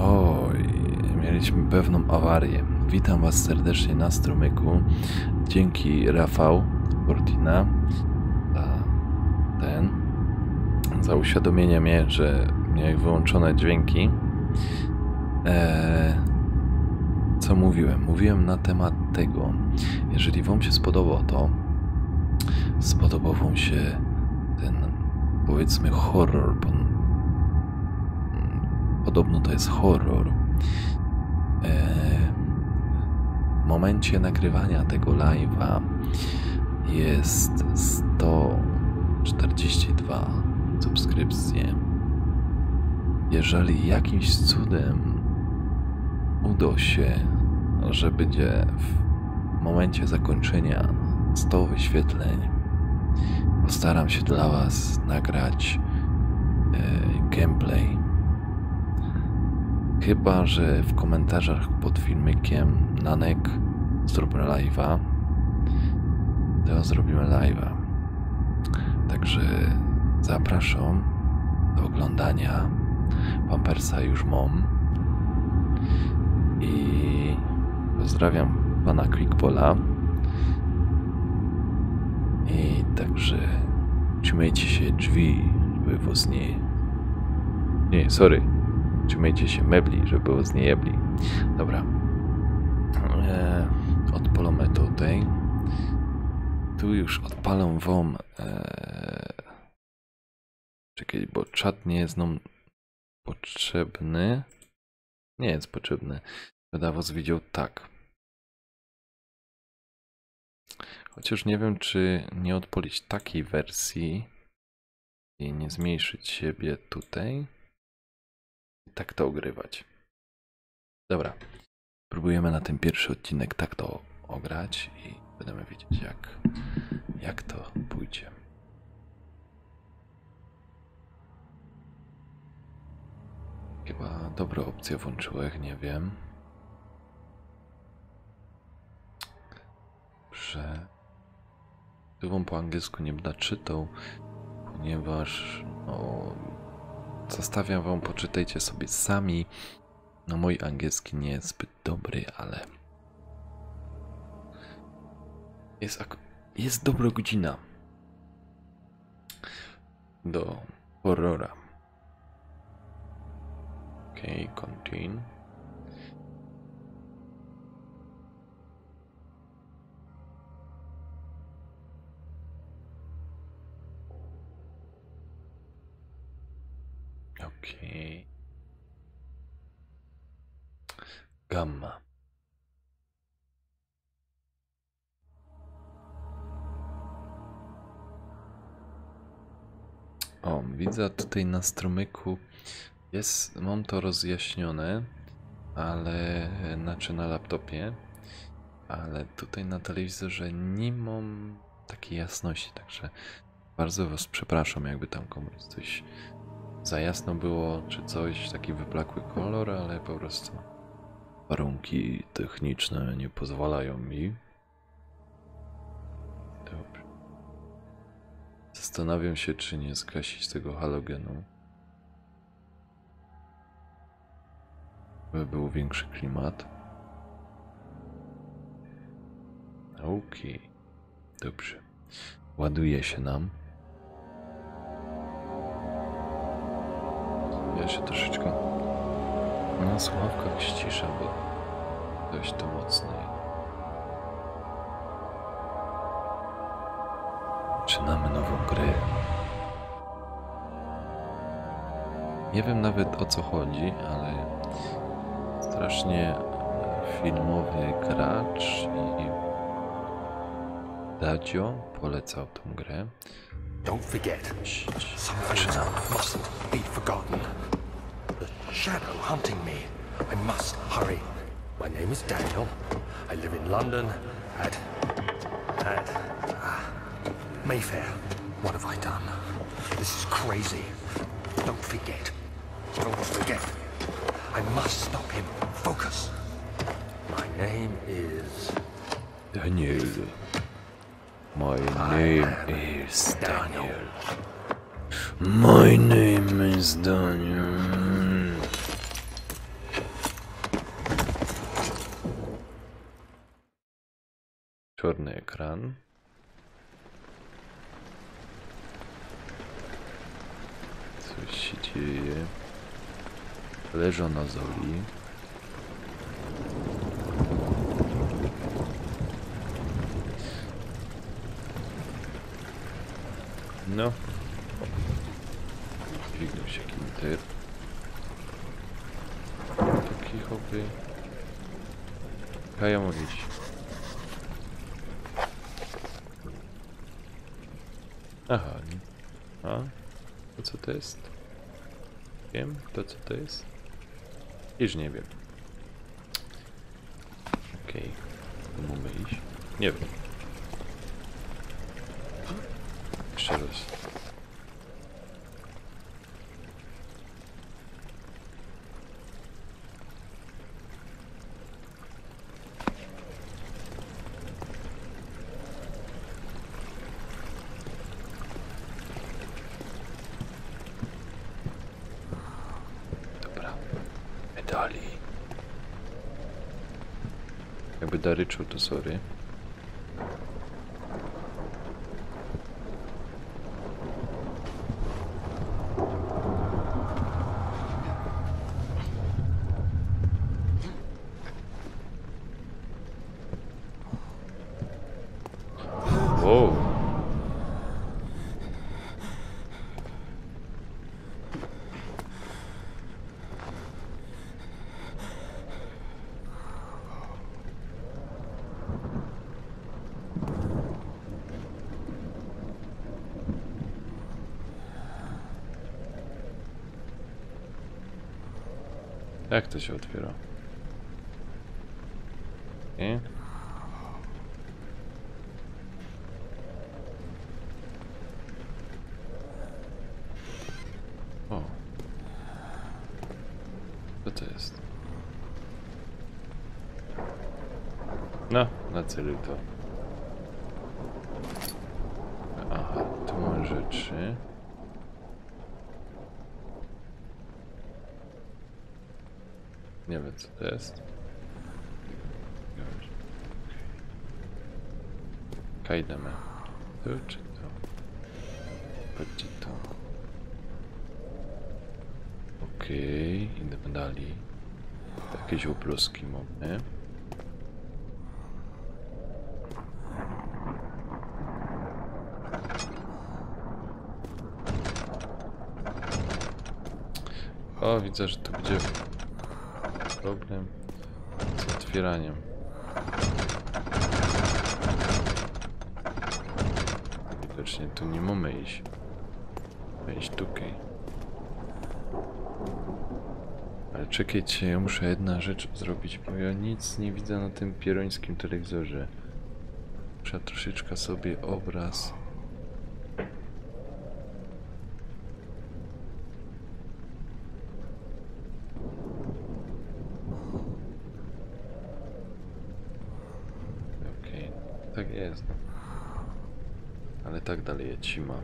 Oj, mieliśmy pewną awarię. Witam Was serdecznie na strumyku. Dzięki Rafał Fortina za uświadomienie mnie, że miałem wyłączone dźwięki. Co mówiłem? Mówiłem na temat tego, jeżeli Wam się spodobał Wam się ten, powiedzmy, horror, bo podobno to jest horror. W momencie nagrywania tego live'a jest 142 subskrypcje. Jeżeli jakimś cudem uda się, że będzie w momencie zakończenia 100 wyświetleń, postaram się dla Was nagrać gameplay. Chyba że w komentarzach pod filmikiem Nanek zrób live'a, to zrobimy live'a. Także zapraszam do oglądania. Pampersa już mam. I pozdrawiam pana Quickbola. I także trzymajcie się drzwi, żeby was nie... Nie, sorry. Trzymajcie się mebli, żeby was nie jebli. Dobra. Odpalamy tutaj. Tu już odpalę wam... Czekaj, bo czat nie jest nam potrzebny. Nie jest potrzebny. Będę was widział tak. Chociaż nie wiem, czy nie odpalić takiej wersji i nie zmniejszyć siebie tutaj. I tak to ogrywać. Dobra. Próbujemy na ten pierwszy odcinek tak to ograć i będziemy wiedzieć, jak to pójdzie. Chyba dobrą opcję włączyłem, nie wiem. Że tu wam po angielsku nie będę czytał, ponieważ zostawiam wam, poczytajcie sobie sami. No mój angielski nie jest zbyt dobry, ale jest dobra godzina do horrora. Okej, continue. Okej. Gamma. O, widzę tutaj na strumyku mam to rozjaśnione, ale znaczy na laptopie, ale tutaj na telewizorze nie mam takiej jasności, także bardzo was przepraszam, jakby tam komuś coś za jasno było, czy coś, taki wyblakły kolor, ale po prostu warunki techniczne nie pozwalają mi. Dobrze. Zastanawiam się, czy nie zgasić tego halogenu, by był większy klimat. Okej. Dobrze. Ładuje się nam. Ja się troszeczkę na słuchawkach ściszę, bo dość to mocniej. Zaczynamy nową grę. Nie wiem nawet o co chodzi, ale strasznie filmowy gracz i Dadzio polecał tą grę. Don't forget, some things mustn't be forgotten. The shadow hunting me. I must hurry. My name is Daniel. I live in London at Mayfair. What have I done? This is crazy. Don't forget. Don't forget. I must stop him. Focus. My name is Daniel. My name is Daniel. My name is Daniel. Czarny ekran. Coś się dzieje. Leżą na zoli. No. Dźwignął się Kinter. Taki hobby. Ja mogę iść. Aha, nie. A? To co to jest? Wiem, to co to jest? Już nie wiem. Okej. Mamy iść? Nie wiem. Jeszcze raz. Dobra. Medali. Jakby daryczał, to sorry. Wow. Jak to się otwiera? Nie? O. Co to jest? No, na celu to. Aha, tu mam rzeczy. Nie wiem co to jest. Kajdemy. Tu czy to? Chodźcie to. Okej, idziemy dalej. Jakieś upluski mamy. O, widzę, że tu będzie problem z otwieraniem. Widocznie tu nie mamy iść. Mamy iść tutaj. Ale czekajcie, ja muszę jedna rzecz zrobić, bo ja nic nie widzę na tym pierońskim telewizorze. Muszę troszeczkę sobie obraz. Okej, tak jest. Ale tak dalej ja ci mam.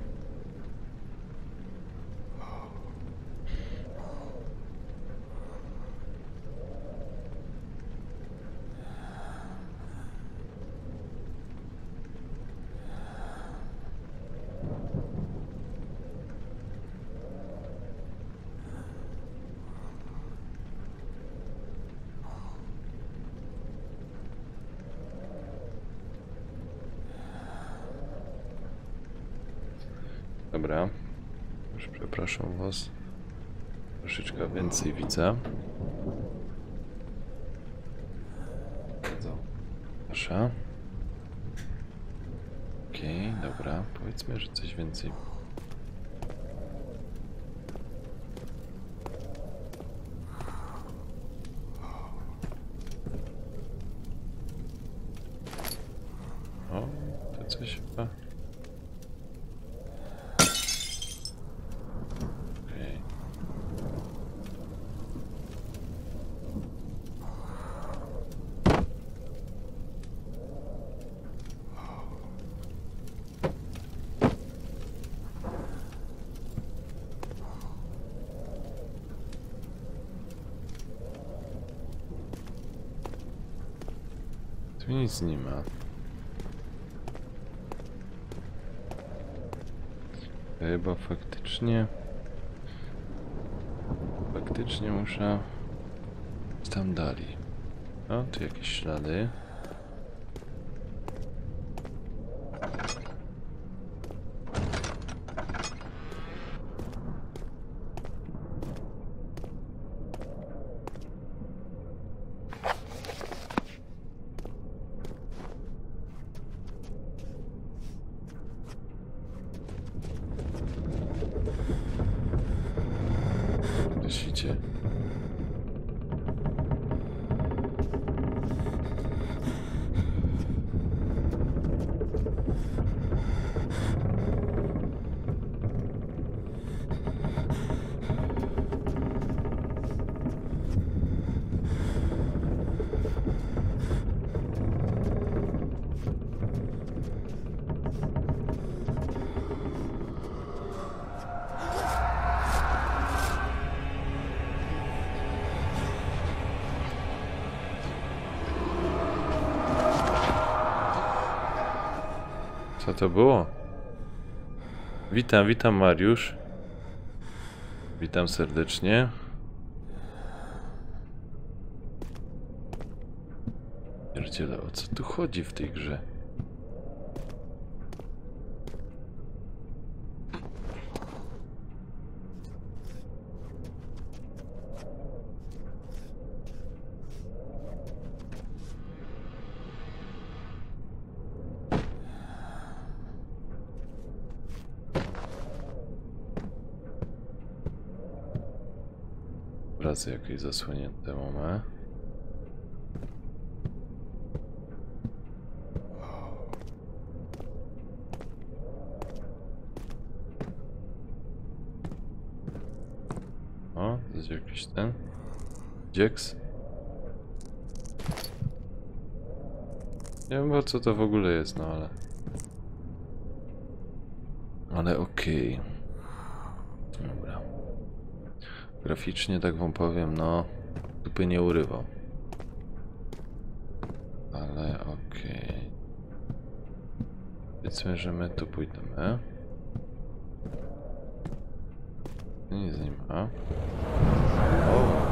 Dobra, już przepraszam was. Troszeczkę więcej widzę. Proszę. Okej, dobra, powiedzmy, że coś więcej. O, to coś chyba. Okej. Tu nic nie ma. Chyba faktycznie muszę tam dalej. O, tu jakieś ślady. Myślicie? Co to było? Witam Mariusz. Witam serdecznie. Pierdziele, o co tu chodzi w tej grze? Obrazy jakieś zasłonięte mamy. O, to jest jakiś ten dzieks. Nie wiem, co to w ogóle jest, no ale... Ale okej. Dobra. Graficznie, tak wam powiem, no... Dupy nie urywał. Ale okej. Powiedzmy, że my tu pójdziemy. Nic nie ma. O!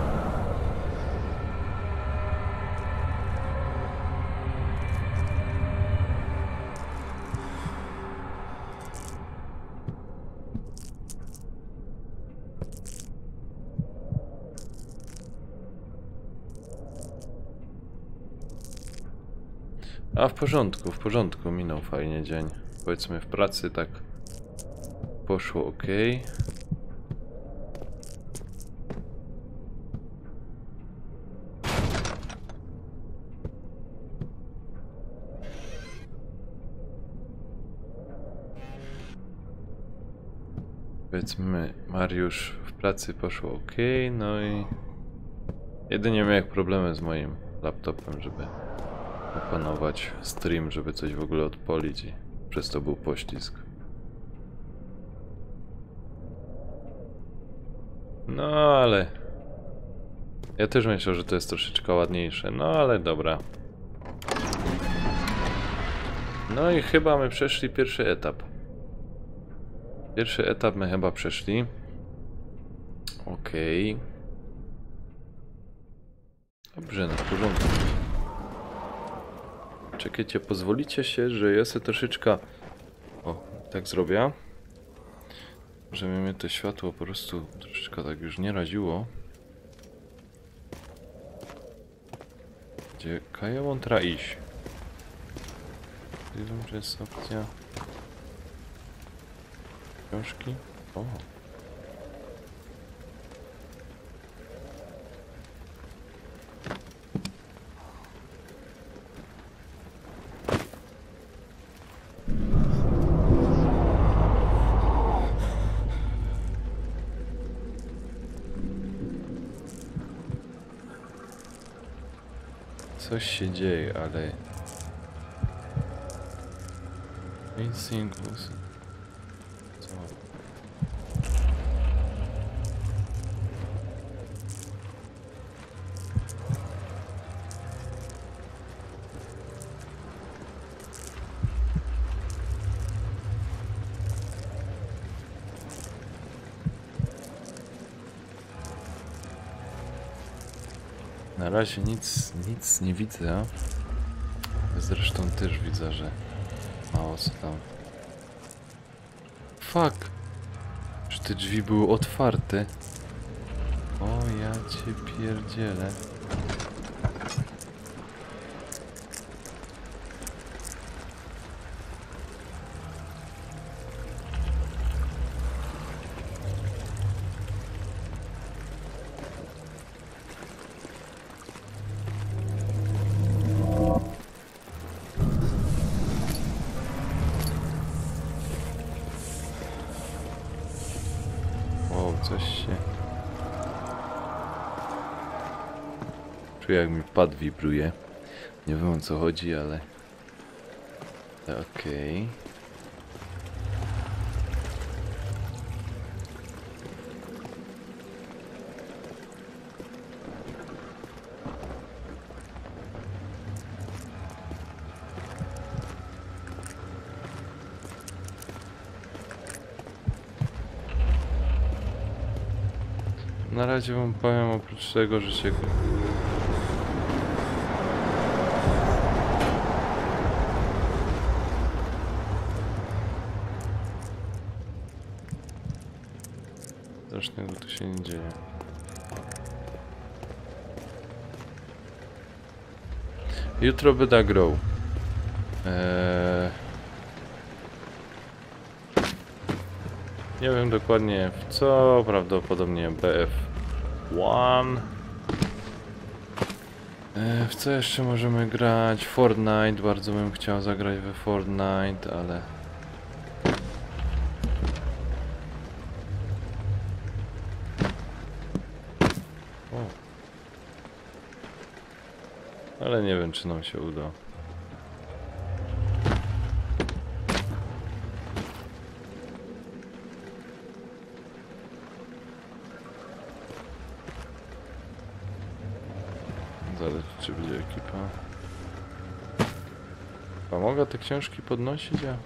A w porządku, minął fajnie dzień. Powiedzmy w pracy tak poszło ok. Powiedzmy, Mariusz, w pracy poszło ok, no i jedynie miałem problemy z moim laptopem, żeby opanować stream, żeby coś w ogóle odpalić i przez to był poślizg. No ale... Ja też myślę, że to jest troszeczkę ładniejsze, no ale dobra. No i chyba my przeszli pierwszy etap. Pierwszy etap my chyba przeszli. Okej. Dobrze, na porządku. Czekajcie, pozwolicie się, że ja sobie troszeczkę... O, tak zrobię. Żeby mnie to światło po prostu troszeczkę tak już nie raziło. Gdzie Kaja trzeba iść? Wiem, że jest opcja... Książki? O. Coś się dzieje, ale... Singles. Co? Na razie nic nie widzę. Zresztą też widzę, że mało co tam. Fuck! Że te drzwi były otwarte. O, ja cię pierdzielę. Coś się... Czuję, jak mi pad wibruje. Nie wiem, o co chodzi, ale... Okej. Na razie wam powiem, oprócz tego, że się... Strasznego tu się nie dzieje. Jutro będę grał. Nie wiem dokładnie w co, prawdopodobnie BF1. W co jeszcze możemy grać? Fortnite, bardzo bym chciał zagrać we Fortnite, ale... O. Ale nie wiem, czy nam się uda. Zależy, czy będzie ekipa. A mogę te książki podnosić? Ja?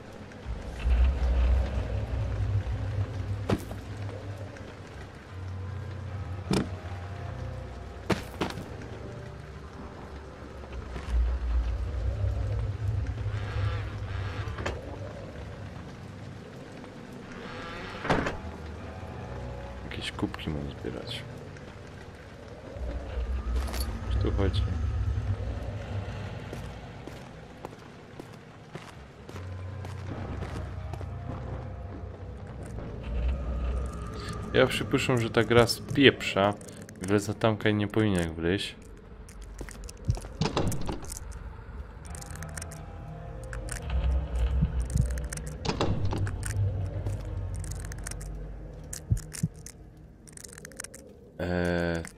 Jakieś kubki mam zbierać. Tu chodzi. Ja przypuszczam, że ta gra spieprza. Wleza tamka i nie powinien wleźć.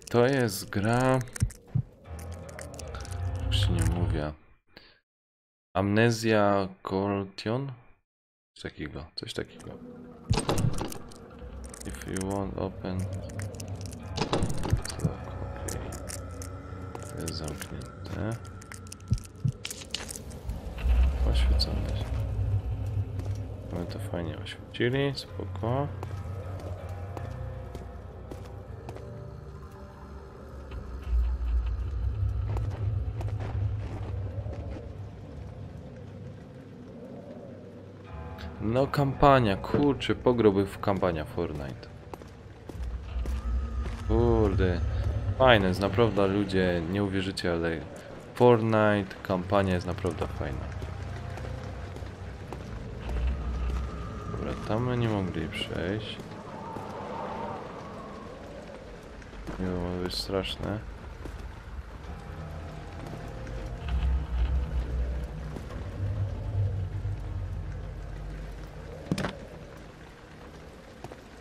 To jest gra... Już nie mówię. Amnesia Collection? Coś takiego. If you want open... Tak, okej. To jest zamknięte. Oświecone. My to fajnie oświecili, spoko. No kampania, kurczę, pograłby w kampania Fortnite. Kurde, fajne jest naprawdę, ludzie, nie uwierzycie, ale Fortnite, kampania jest naprawdę fajna. Dobra, tam my nie mogli przejść. Nie może być straszne.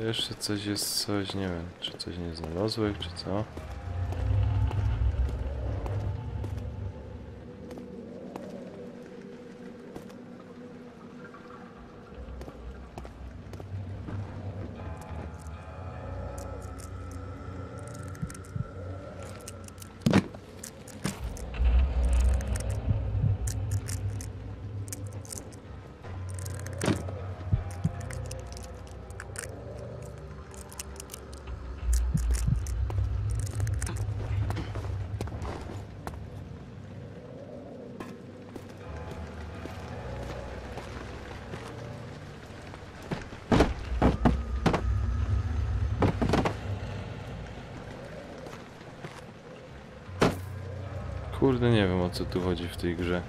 Jeszcze coś jest, coś, nie wiem, czy coś nie znalazłeś, czy co? kurde nie wiem, o co tu chodzi w tej grze.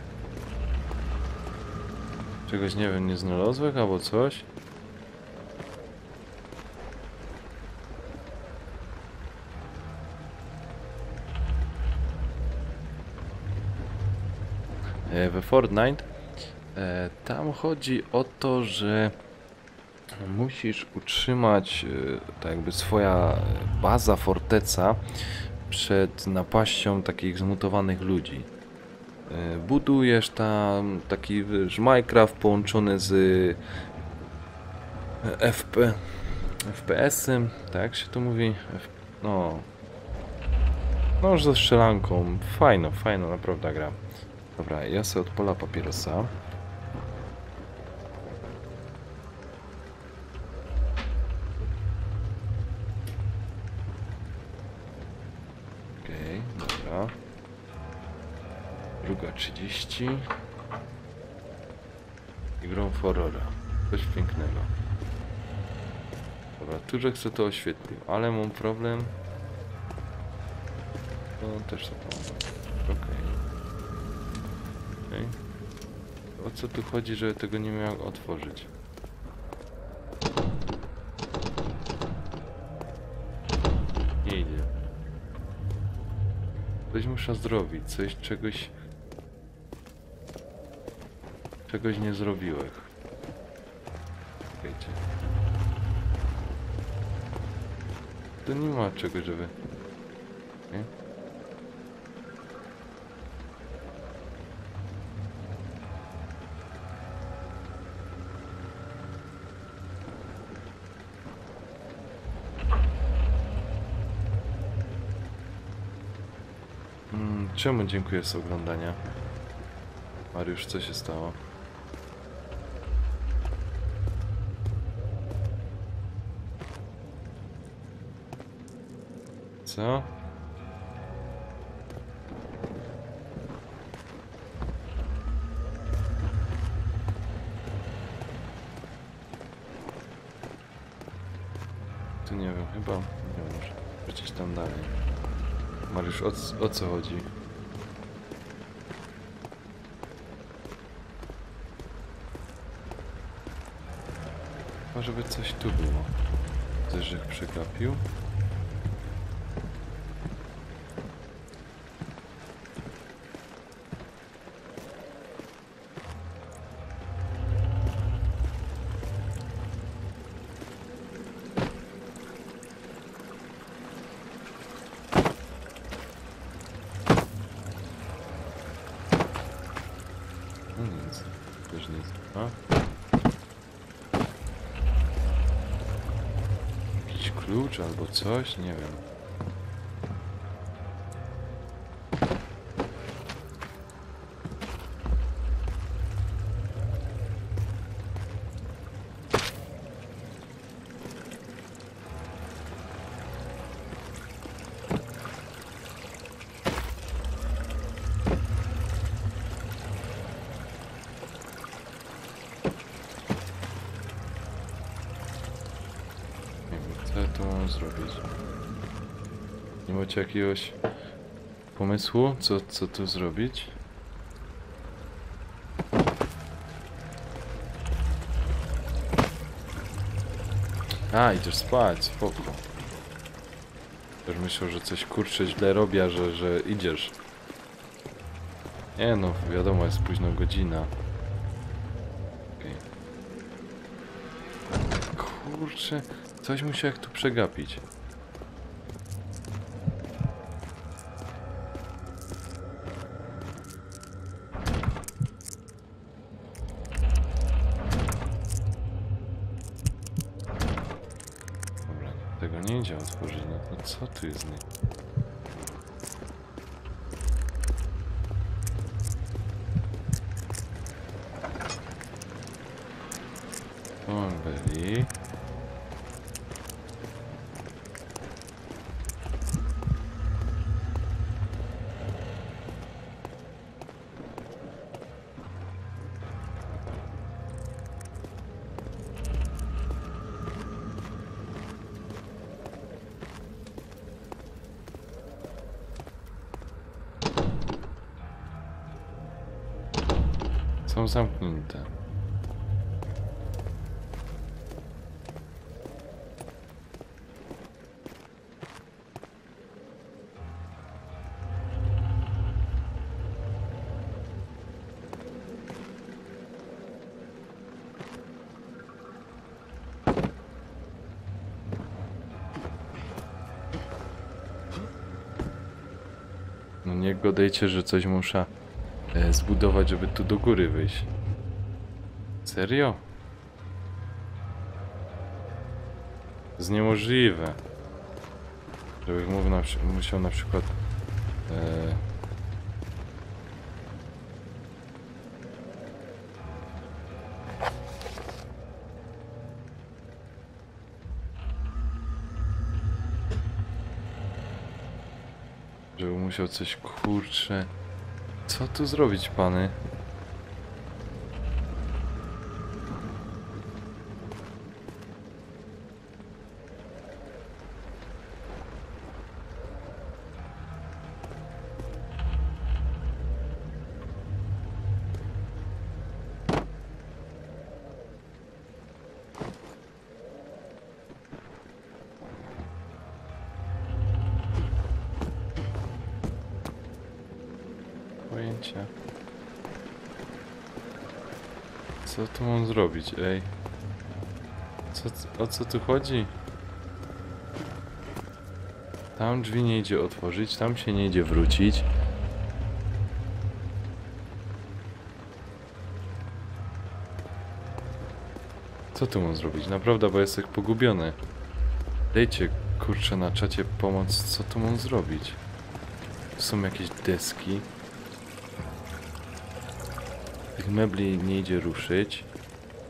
Czegoś nie wiem, nie znalazłeś albo coś? We Fortnite tam chodzi o to, że musisz utrzymać tak jakby swoja baza, forteca przed napaścią takich zmutowanych ludzi. Budujesz tam taki, wiesz, Minecraft połączony z FPS-em, tak się to mówi? No, no ze strzelanką. Fajna naprawdę gra. Dobra, ja sobie odpala papierosa. Okej, dobra. 2:30. I grą w horrora. Coś pięknego. Dobra, tu że chcę to oświetlił, ale mam problem. No też to pomogę. Okej. O co tu chodzi, że tego nie miałem otworzyć? Nie idzie. Coś muszę zrobić, czegoś nie zrobiłem. Czekajcie. Tu nie ma czego, żeby... Nie? Czemu dziękuję z oglądania? Mariusz, co się stało? Co? Tu nie wiem, chyba... Nie wiem, może przecież tam dalej. Mariusz, o co chodzi? Chyba, żeby coś tu było. Coś, że przegapił. No nic, też nic. A? Jakiś klucz albo coś? Nie wiem. Co ja tu mam zrobić? Nie macie jakiegoś pomysłu, co tu zrobić? A, idziesz spać, spoko. Też myślał, że coś kurczę źle robię, że idziesz. Nie no, wiadomo, jest późna godzina. Okej. Kurczę, coś musiał jak tu przegapić. Dobra, tego nie idzie otworzyć, no to co tu jest nie? O, byli. Są zamknięte. No nie gadajcie, że coś muszę zbudować, żeby tu do góry wyjść. Serio? To jest niemożliwe. Żebym musiał na przykład żebym musiał coś, kurczę. Co tu zrobić, pany? Pojęcia. Co tu mam zrobić, ej? O co tu chodzi? Tam drzwi nie idzie otworzyć, tam się nie idzie wrócić. Co tu mam zrobić? Naprawdę, bo jestem pogubiony. Dajcie, kurczę, na czacie pomoc, co tu mam zrobić? Tu są jakieś deski. Tych mebli nie idzie ruszyć.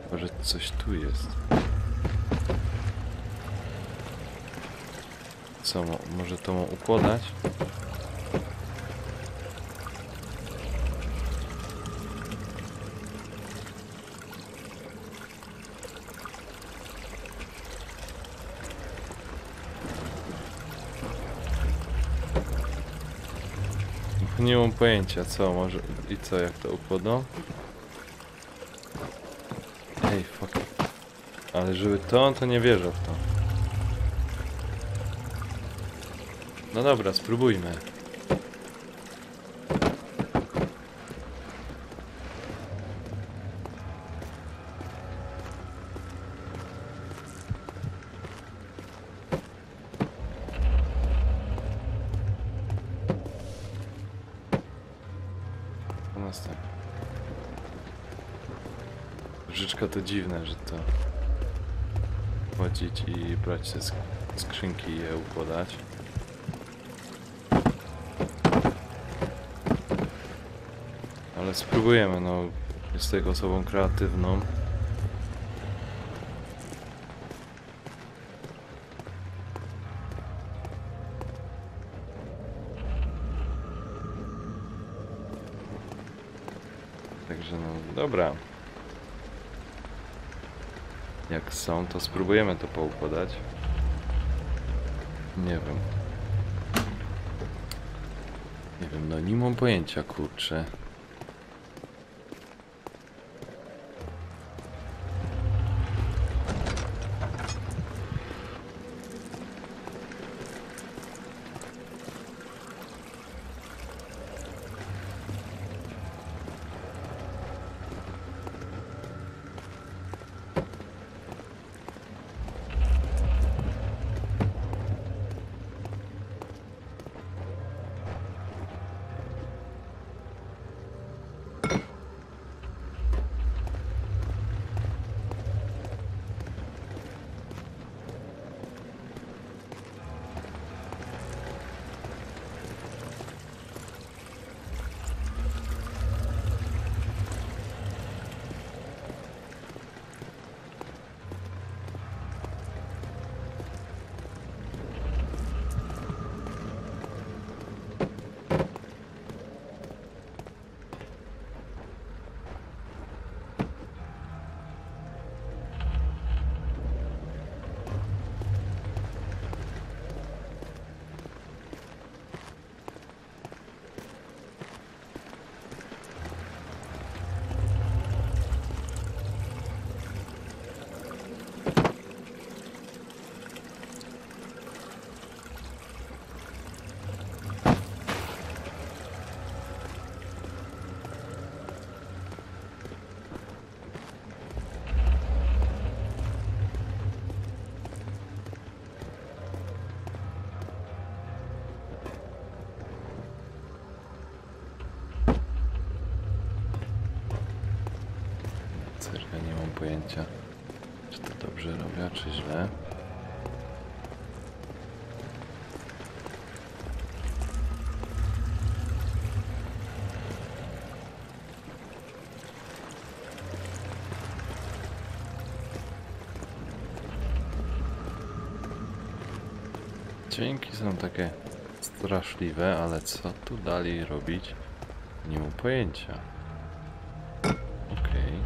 Chyba, że coś tu jest. Co, może to mam układać? Nie mam pojęcia, co może i co, jak to układam. Ej, fuck. Ale żeby to nie wierzę w to. No dobra, spróbujmy. Następnie. Troszeczkę to dziwne, że to wchodzić i brać te skrzynki i je układać. Ale spróbujemy, no. Jestem osobą kreatywną. Także no, dobra. Jak są, to spróbujemy to poukładać. Nie wiem. Nie wiem, no nie mam pojęcia, kurczę. Serio, nie mam pojęcia, czy to dobrze robię, czy źle. Dźwięki są takie straszliwe, ale co tu dalej robić? Nie mam pojęcia. Okej.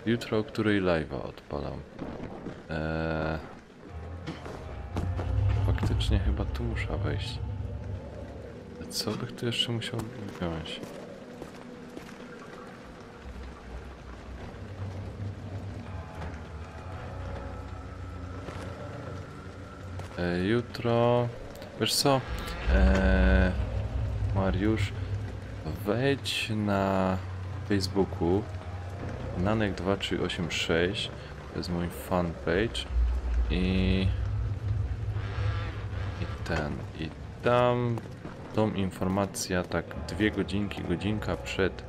Jutro o której live'a odpalam? Faktycznie chyba tu muszę wejść. Co bych tu jeszcze musiał wziąć? Jutro... Wiesz co? Mariusz, wejdź na Facebooku Nanek2386, to jest mój fanpage i tam tą informację tak 2 godzinki, godzinka przed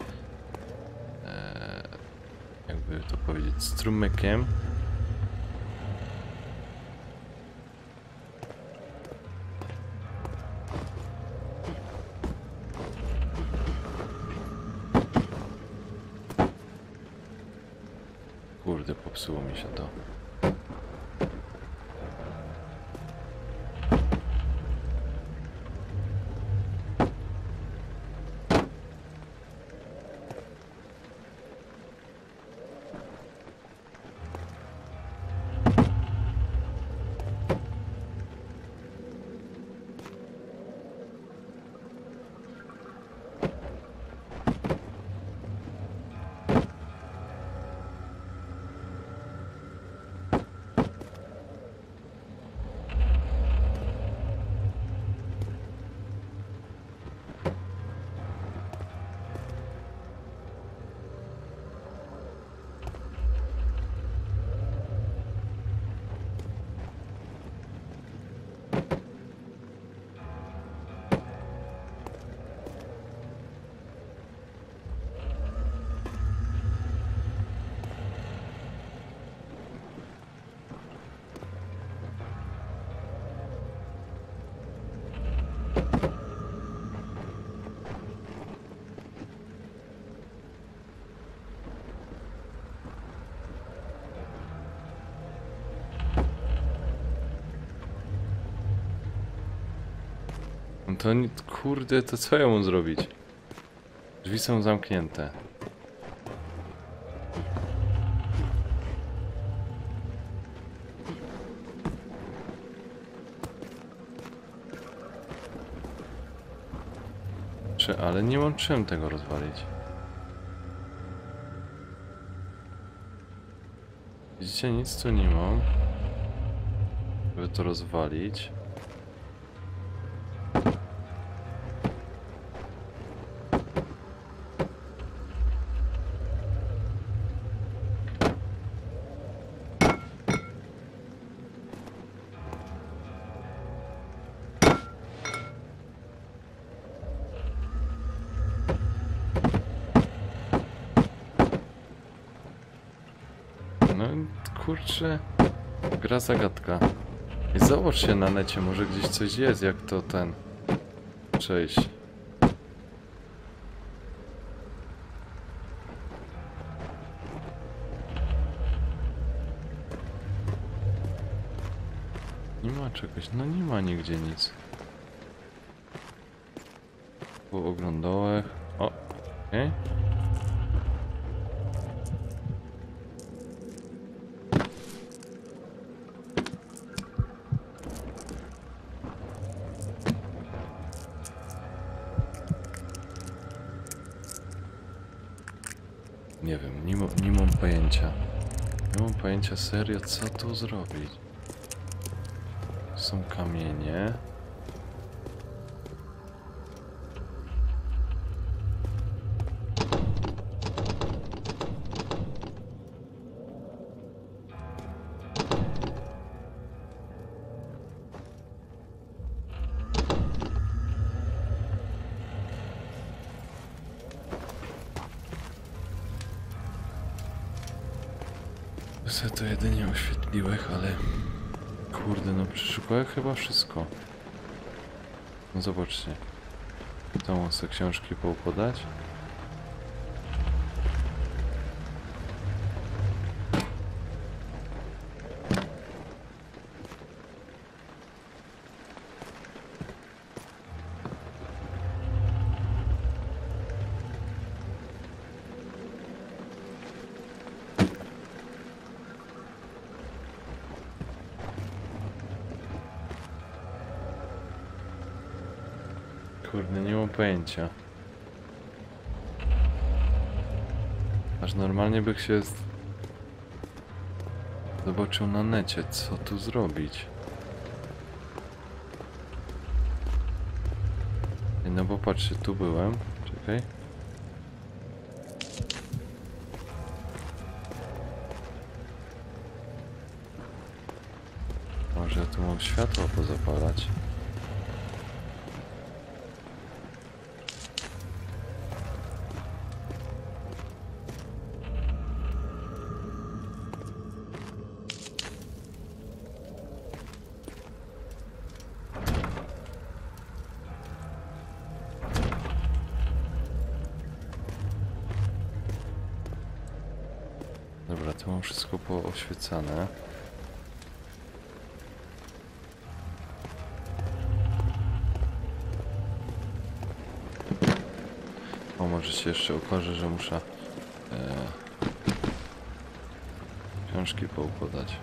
jakby to powiedzieć, strumykiem. Kurde, popsuło mi się to. No to kurde, to co ja mam zrobić? Drzwi są zamknięte. Ale nie mam czym tego rozwalić. Widzicie, nic tu nie mam, żeby to rozwalić. No kurczę, gra zagadka. I zobacz się na necie, może gdzieś coś jest, jak to ten przejść. Nie ma czegoś, no nie ma nigdzie nic. Po oglądałach. O, okej. Nie wiem, nie mam pojęcia. Nie mam pojęcia serio, co tu zrobić. Są kamienie. Se to jedynie oświetliłeś, ale... Kurde, no przeszukałem chyba wszystko. No zobaczcie. Tam chcę książki poukładać. Kurde, nie mam pojęcia. Aż normalnie bych się zobaczył na necie, co tu zrobić. Ej, no bo patrzcie, tu byłem. Czekaj. Może ja tu mam światło pozapalać. Dobra, tu mam wszystko pooświecane. O, może się jeszcze okaże, że muszę książki poukładać.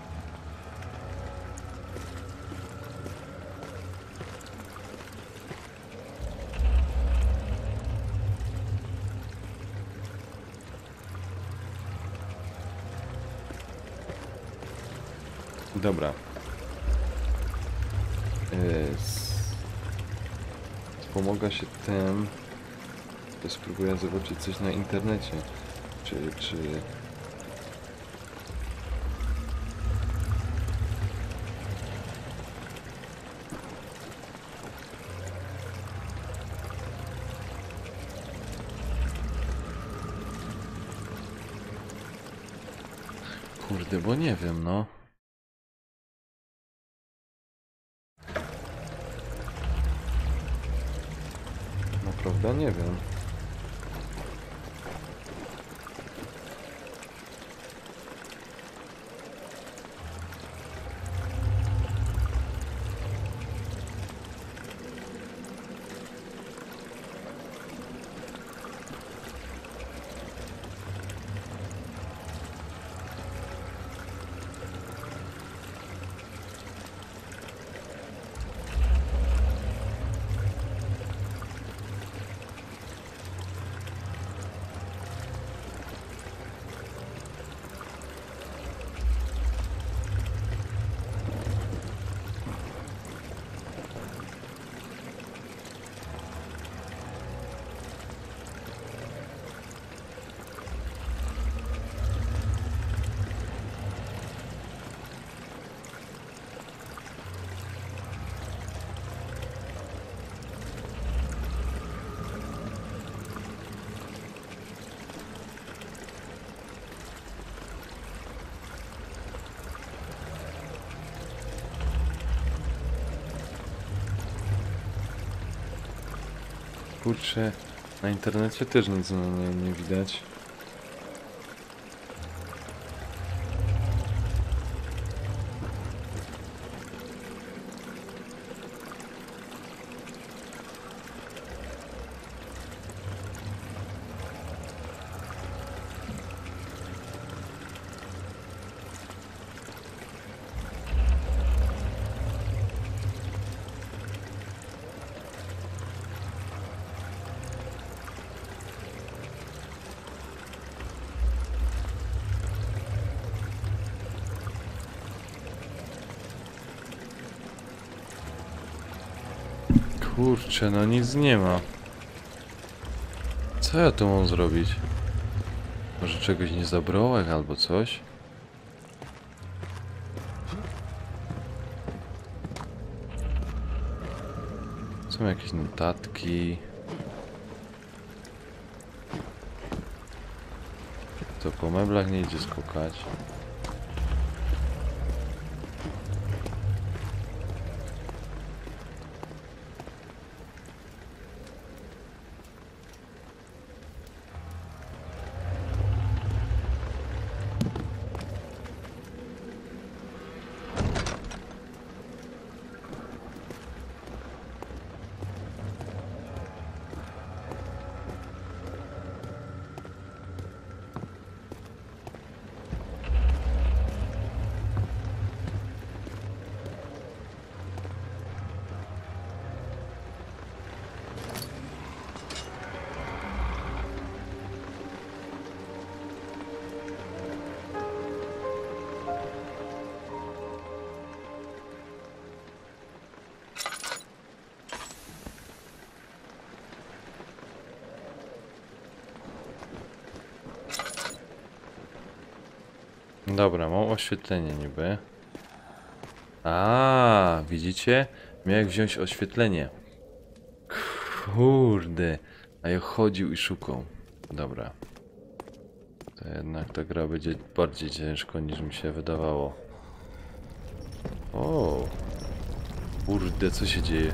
Dobra. Wspomogę się tym. To spróbuję zobaczyć coś na internecie. Czy... Kurde, bo nie wiem, no. Naprawdę nie wiem. Kurczę, na internecie też nic nie widać. Kurczę, no nic nie ma. Co ja tu mam zrobić? Może czegoś nie zabrałem albo coś? Są jakieś notatki. To po meblach nie idzie skakać. Dobra, mam oświetlenie niby. A, widzicie? Miałem wziąć oświetlenie. Kurde. A ja chodził i szukał. Dobra. To jednak ta gra będzie bardziej ciężko niż mi się wydawało. O, kurde, co się dzieje?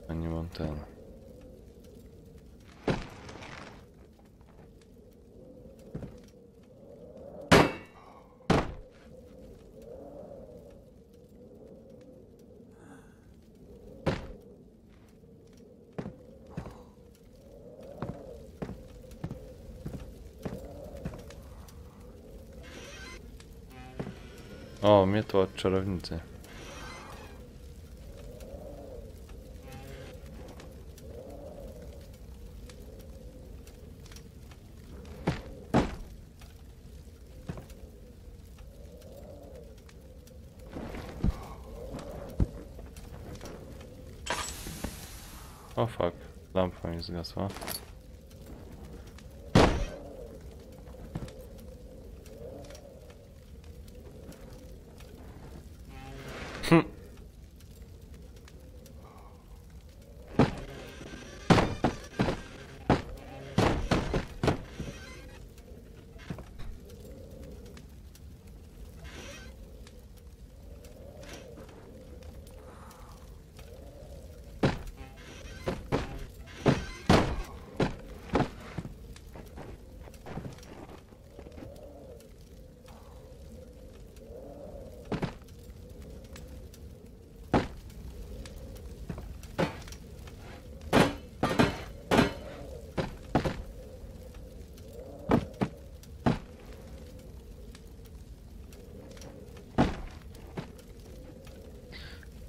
A nie mam ten. O, mnie to od czarownicy. O fuck, lampa mi zgasła.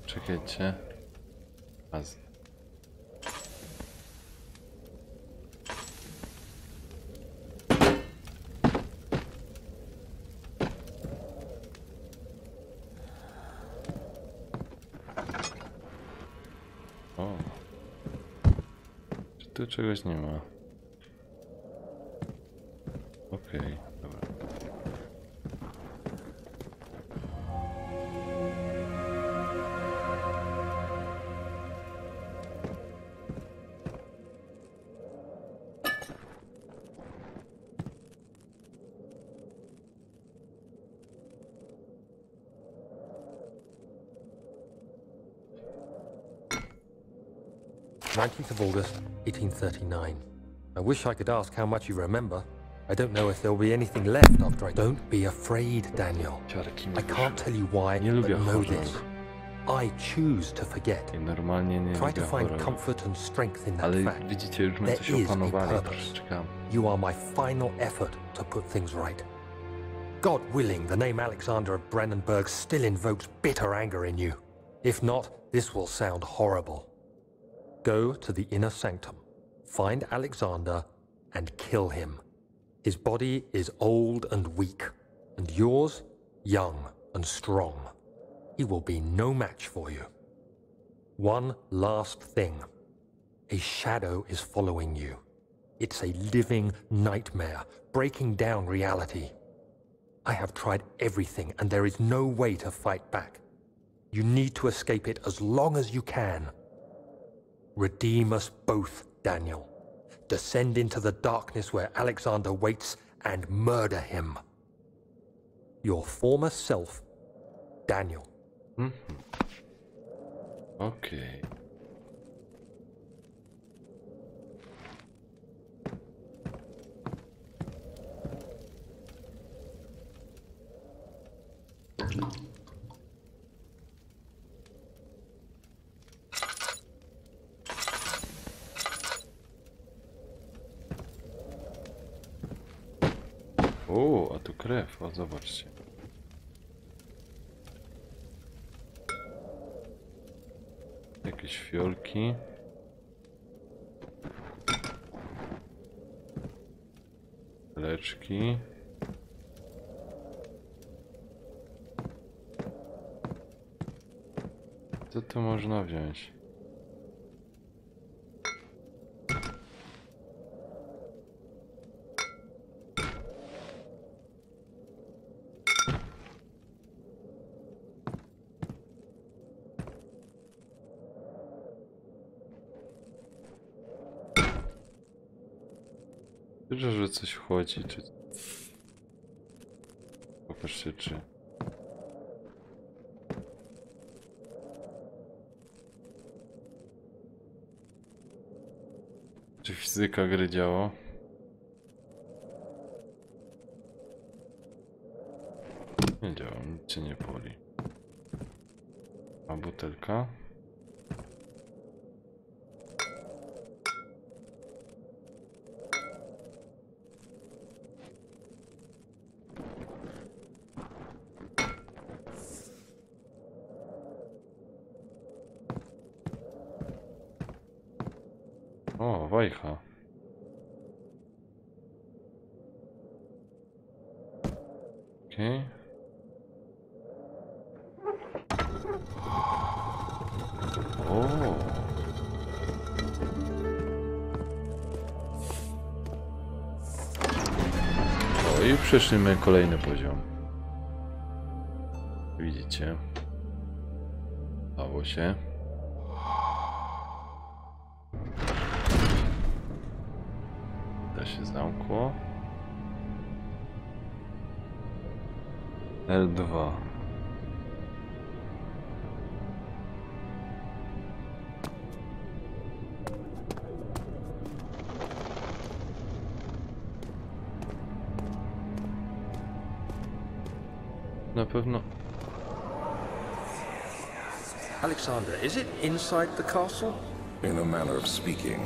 Czekajcie. O. Czy tu czegoś nie ma? Okej, dobra. August 1839. I wish I could ask how much you remember. I don't know if there'll be anything left after I... Don't be afraid, Daniel. I can't tell you why, Nie but lubię know horrorów. this. I choose to forget. I normalnie nie Try to lubię find horrorów. comfort and strength in that Ale fact. widzicie, już my There coś is a opanowali, purpose. troszeczkę. You are my final effort to put things right. God willing, the name Alexander of Brandenburg still invokes bitter anger in you. If not, this will sound horrible. Go to the inner sanctum, find Alexander, and kill him. His body is old and weak, and yours young and strong. He will be no match for you. One last thing. A shadow is following you. It's a living nightmare, breaking down reality. I have tried everything, and there is no way to fight back. You need to escape it as long as you can. Redeem us both, Daniel. Descend into the darkness where Alexander waits and murder him. Your former self, Daniel. Okej. O, a tu krew, o zobaczcie. Jakieś fiolki. Leczki. Co tu można wziąć? Wierzę, że coś wchodzi, czy... Popatrzcie, czy... Czy fizyka gry działa? Nie działa, nic cię nie boli. A butelka? O, wajcha. Okej. O. O, i przeszliśmy kolejny poziom. Widzicie? Stało się. To się zamkło. L2. Na pewno. Alexander, is it inside the castle? In a manner of speaking.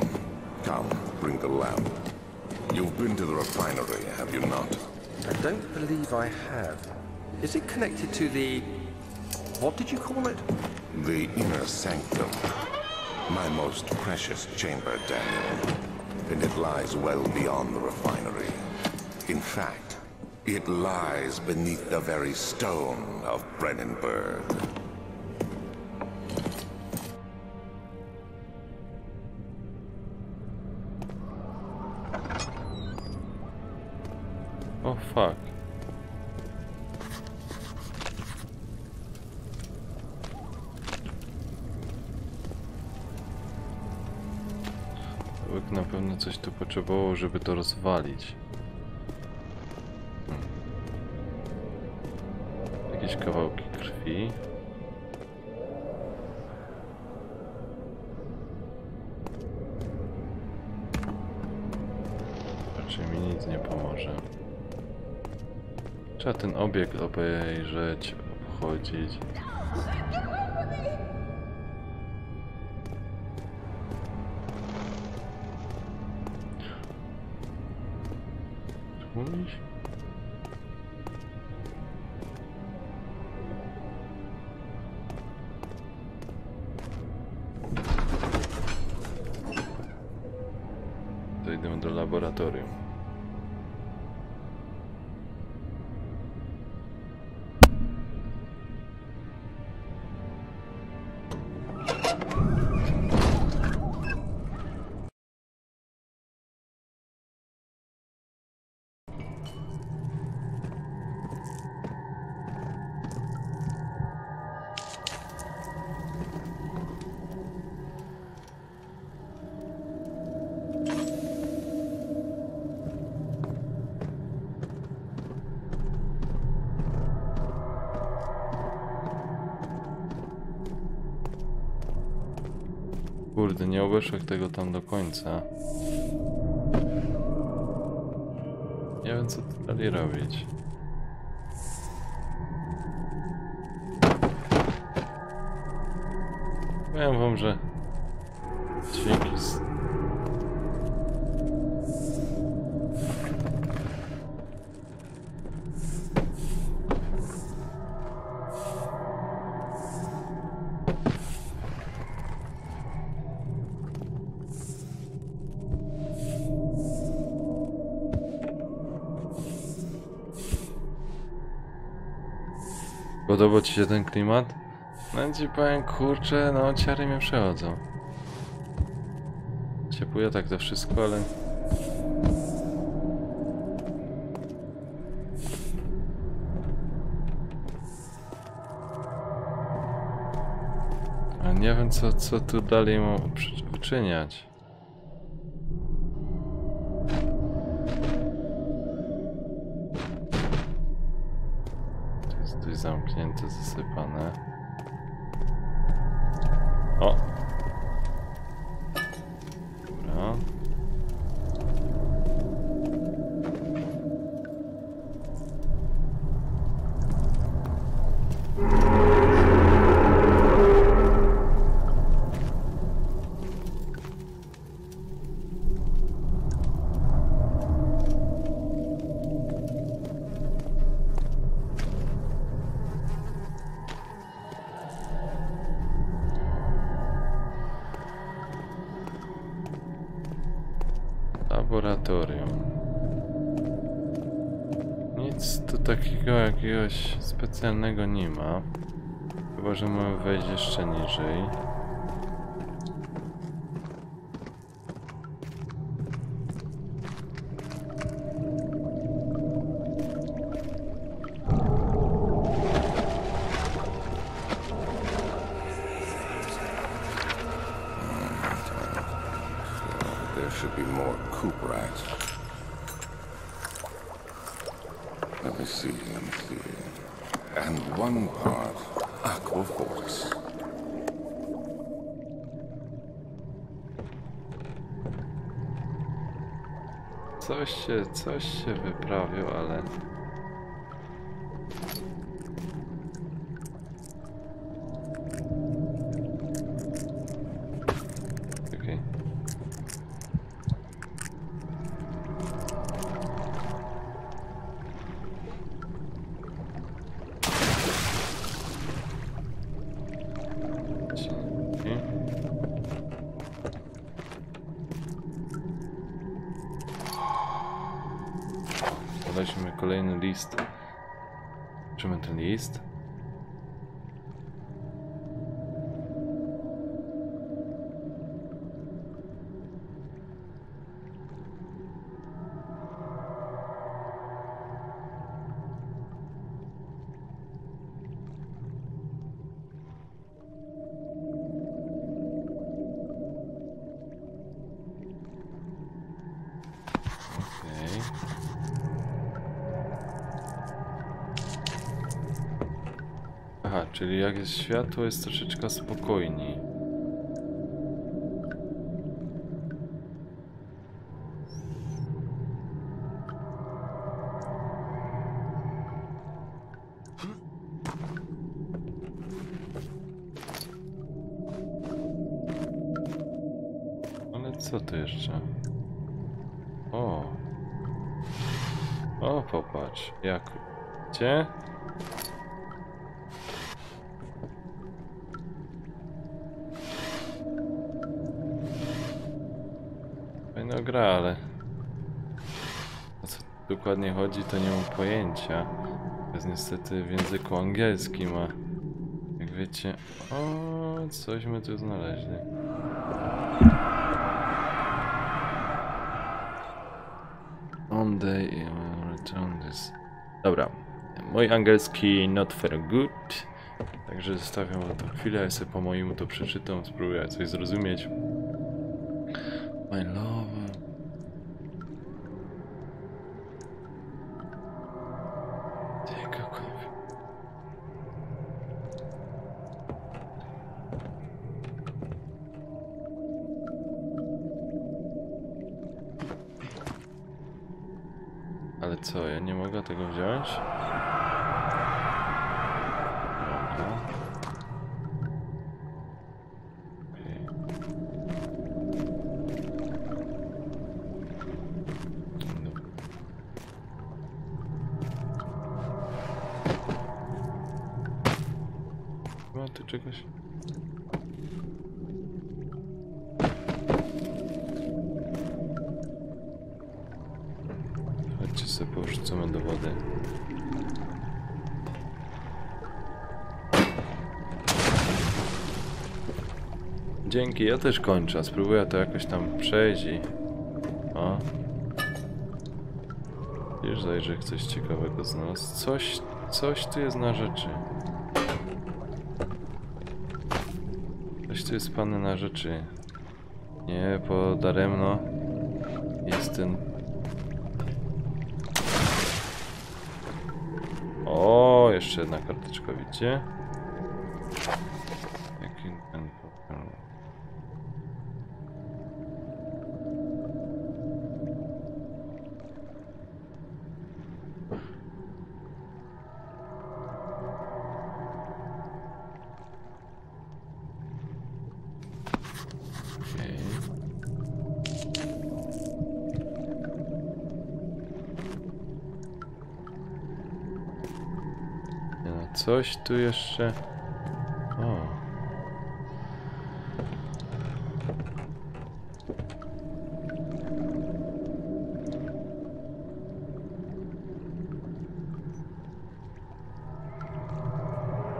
Come, bring the lamp. You've been to the refinery, have you not? I don't believe I have. Is it connected to the... what did you call it? The inner sanctum. My most precious chamber, Daniel. And it lies well beyond the refinery. In fact, it lies beneath the very stone of Brennenburg. Oh fuck. Człowiek na pewno coś tu potrzebowało, żeby to rozwalić. Jakieś kawałki krwi. Raczej mi nic nie pomoże. Trzeba ten obiekt obejrzeć, obchodzić. Mówisz? To idziemy do laboratorium. Kurde, nie obeszłem tego tam do końca. Nie wiem, co tu dalej robić. Powiem wam, że dźwięki Podoba ci się ten klimat? No ci powiem, kurczę, no ciary mnie przechodzą. Ciepłuje tak to wszystko, ale... A nie wiem co tu dalej mam uczyniać. To jest tu zamknięte, zasypane. O! Dobra. Laboratorium. Nic tu takiego jakiegoś specjalnego nie ma. Chyba, że mamy wejść jeszcze niżej. There should be more coop rats. Let me see. And one part Aquaforce. Coś się wyprawił, ale... Okej. Dzięki. Weźmy kolejny list. Zobaczymy ten list. Okej. Aha, czyli jak jest światło, jest troszeczkę spokojniej. Ale co to jeszcze? O! O, popatrz, jak... Gdzie? Fajna gra, ale... O co dokładnie chodzi, to nie mam pojęcia. To jest niestety w języku angielskim, a... Jak wiecie... O, coś my tu znaleźli. On day return this. Dobra. Mój angielski not very good. Także zostawiam na to chwilę, ja sobie po mojemu to przeczytam, spróbuję coś zrozumieć. My love. Take a coffee. Ale co, ja nie mogę tego wziąć? Dobra. Okej. No, tu czegoś... Chodźcie sobie porzucamy do wody. Dzięki, ja też kończę. Spróbuję to jakoś tam przejść i... O. Już zajrzę, coś ciekawego znalazł. Coś tu jest na rzeczy. Coś tu jest pane na rzeczy. Nie, podaremno jest ten... O, jeszcze jedna karteczka, widzicie? Jaki ten... Coś tu jeszcze... O.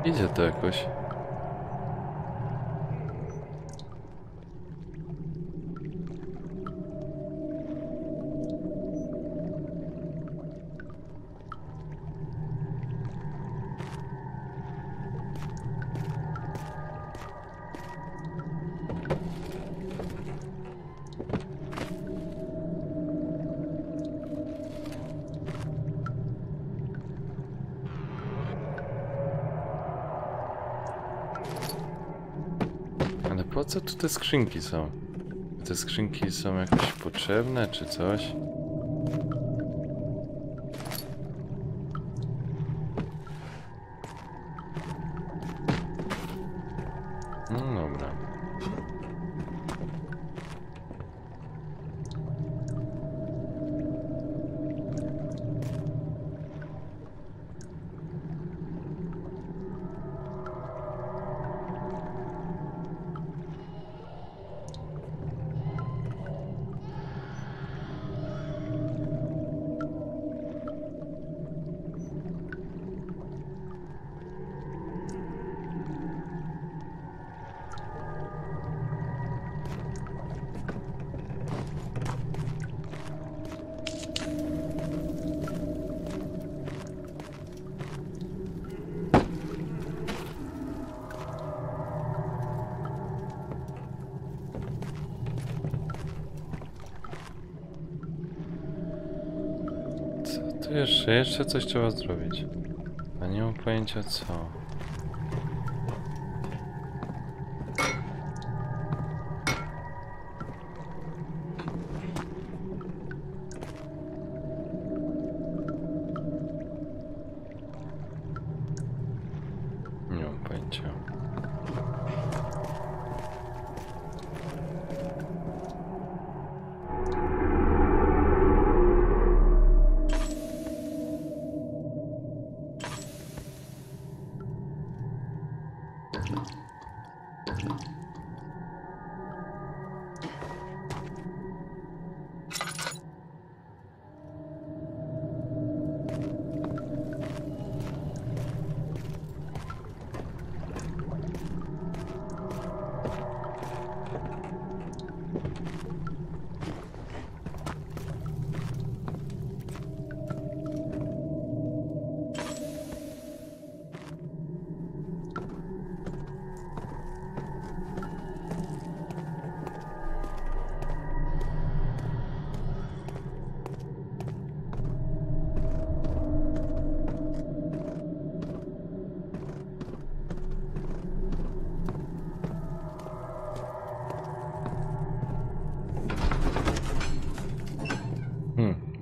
Idzie to jakoś. Ale po co tu te skrzynki są? Te skrzynki są jakoś potrzebne, czy coś? No dobra. Jeszcze coś trzeba zrobić. A nie mam pojęcia co. Nie mam pojęcia.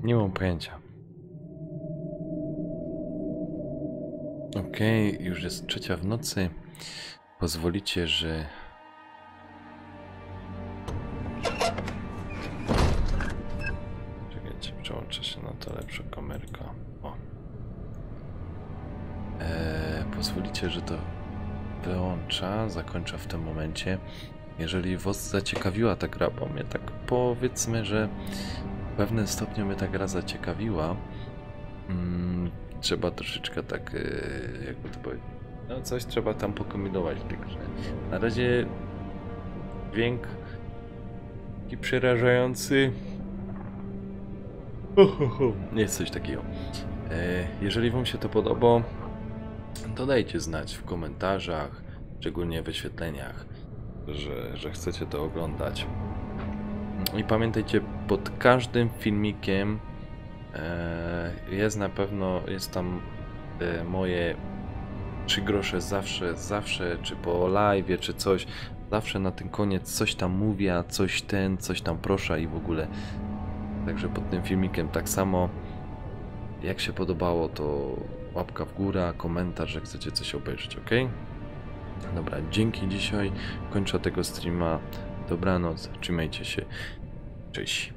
Nie mam pojęcia. Okej, już jest 3 w nocy. Pozwolicie, że... Czekajcie, przełączę się na to lepsza kamerka. O. Pozwolicie, że to wyłącza, zakończę w tym momencie. Jeżeli was zaciekawiła ta gra, bo mnie tak powiedzmy, że w pewnym stopniu mnie ta gra zaciekawiła. Trzeba troszeczkę tak, jakby to powiedzieć, no coś trzeba tam pokombinować w tej grze. Na razie dźwięk taki przerażający. Jest coś takiego. Jeżeli wam się to podoba, to dajcie znać w komentarzach, szczególnie w wyświetleniach, że chcecie to oglądać. I pamiętajcie, pod każdym filmikiem jest tam moje 3 grosze zawsze, czy po live, czy coś, zawsze na ten koniec coś tam mówię, coś tam proszę i w ogóle. Także pod tym filmikiem tak samo. Jak się podobało, to łapka w górę, komentarz, że chcecie coś obejrzeć, ok? Dobra, dzięki dzisiaj. Kończę tego streama. Dobranoc, trzymajcie się. Cześć.